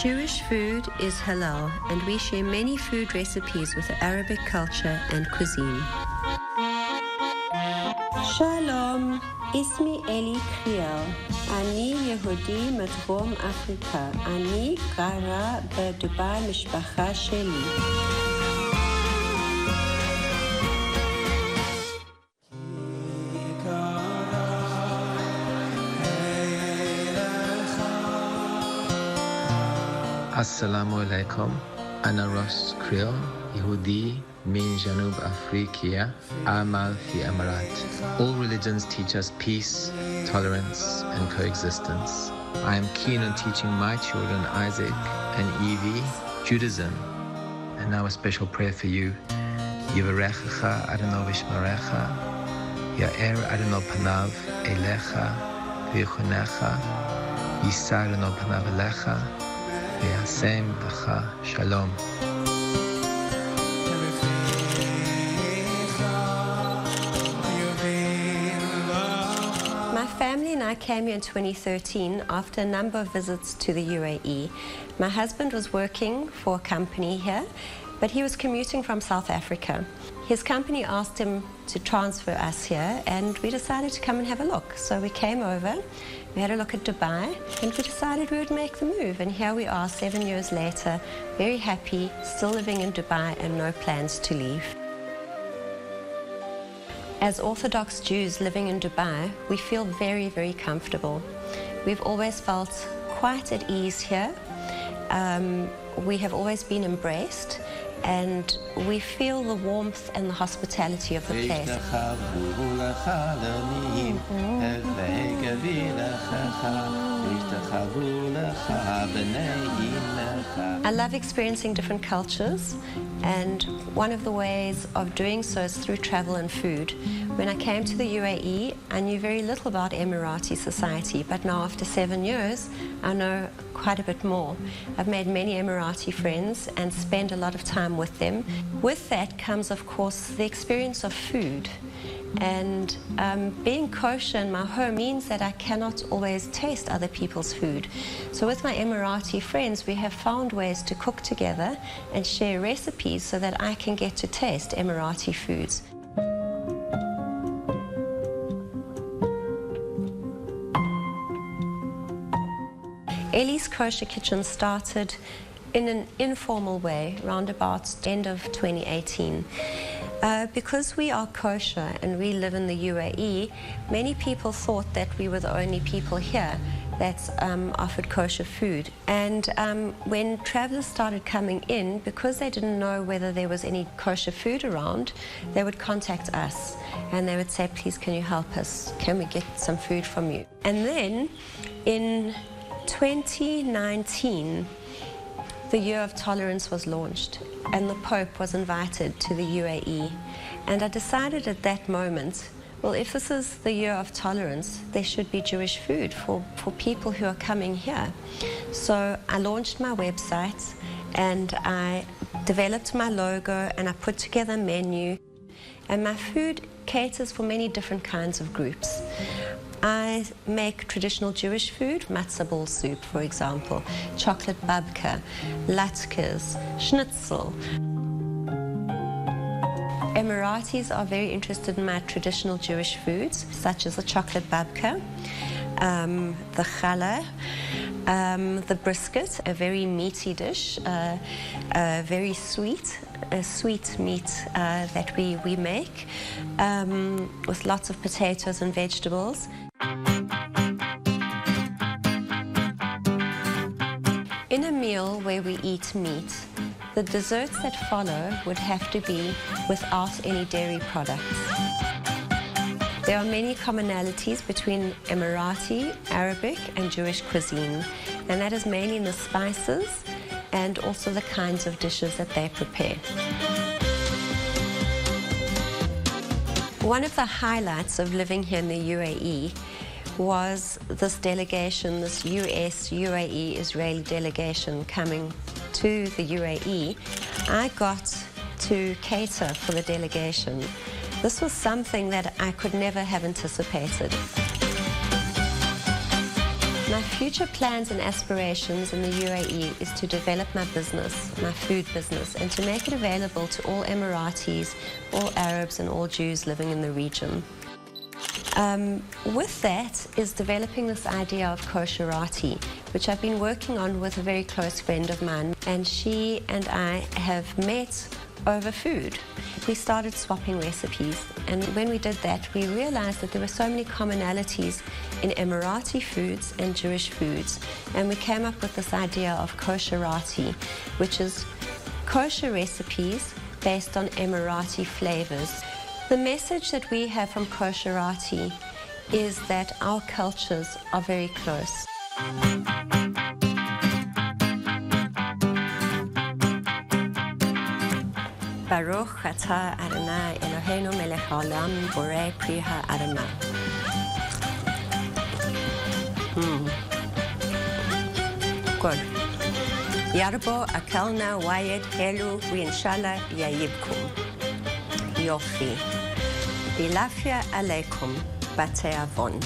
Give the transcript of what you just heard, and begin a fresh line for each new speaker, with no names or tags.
Jewish food is halal, and we share many food recipes with the Arabic culture and cuisine. Shalom, ismi Eli Kriel. Ani Yehudi מדרום אפריקה. אני גרה בדובאי משפחה שלי.
السلام عليكم أنا روس كريل يهودي من جنوب أفريقيا أعمل في الإمارات. All religions teach us peace, tolerance and coexistence. I am keen on teaching my children Isaac and Evie Judaism. And now a special prayer for you. Yivarechecha Adonai v'yishmerecha, Ya'er Adonai panav elecha v'yichunecha, Yisa Adonai panav elecha v'yasem b'cha shalom.
My family and I came here in 2013 after a number of visits to the UAE. My husband was working for a company here, but he was commuting from South Africa. His company asked him to transfer us here, and we decided to come and have a look. So we came over, we had a look at Dubai, and we decided we would make the move. And here we are 7 years later, very happy, still living in Dubai and no plans to leave. As Orthodox Jews living in Dubai, we feel very, very comfortable. We've always felt quite at ease here. We have always been embraced, and we feel the warmth and the hospitality of the place. I love experiencing different cultures, and one of the ways of doing so is through travel and food. When I came to the UAE, I knew very little about Emirati society, but now after 7 years, I know quite a bit more. I've made many Emirati friends and spend a lot of time with them. With that comes, of course, the experience of food. And being kosher in my home means that I cannot always taste other people's food. So with my Emirati friends, we have found ways to cook together and share recipes so that I can get to taste Emirati foods. Eli's Kosher Kitchen started in an informal way, round about the end of 2018. Because we are kosher and we live in the UAE, many people thought that we were the only people here that offered kosher food. And when travelers started coming in, because they didn't know whether there was any kosher food around, they would contact us and they would say, please, can you help us? Can we get some food from you? And then in 2019, the Year of Tolerance was launched, and the Pope was invited to the UAE. And I decided at that moment, well, if this is the Year of Tolerance, there should be Jewish food for people who are coming here. So I launched my website, and I developed my logo, and I put together a menu. And my food caters for many different kinds of groups. I make traditional Jewish food, matzah ball soup, for example, chocolate babka, latkes, schnitzel. Emiratis are very interested in my traditional Jewish foods, such as the chocolate babka, the challah, the brisket, a very meaty dish, very sweet, a sweet meat that we make, with lots of potatoes and vegetables. In a meal where we eat meat, the desserts that follow would have to be without any dairy products. There are many commonalities between Emirati, Arabic and Jewish cuisine, and that is mainly in the spices and also the kinds of dishes that they prepare. One of the highlights of living here in the UAE was this delegation, this US-UAE Israeli delegation coming to the UAE. I got to cater for the delegation. This was something that I could never have anticipated. And I future plans and aspirations in the UAE is to develop my business, my food business, and to make it available to all Emiratis, all Arabs and all Jews living in the region. With that is developing this idea of kosherati, which I've been working on with a very close friend of mine, and she and I have met over food. We started swapping recipes, and when we did that, we realized that there were so many commonalities in Emirati foods and Jewish foods, and we came up with this idea of kosherati, which is kosher recipes based on Emirati flavors. The message that we have from kosherati is that our cultures are very close. Baruch atah Adonai Eloheinu melech haolam borei pri ha'adamah. Good. Yarbo akalna wayed helu v'inshallah yayibkum. Yofi. Bilafia aleikum batei avon.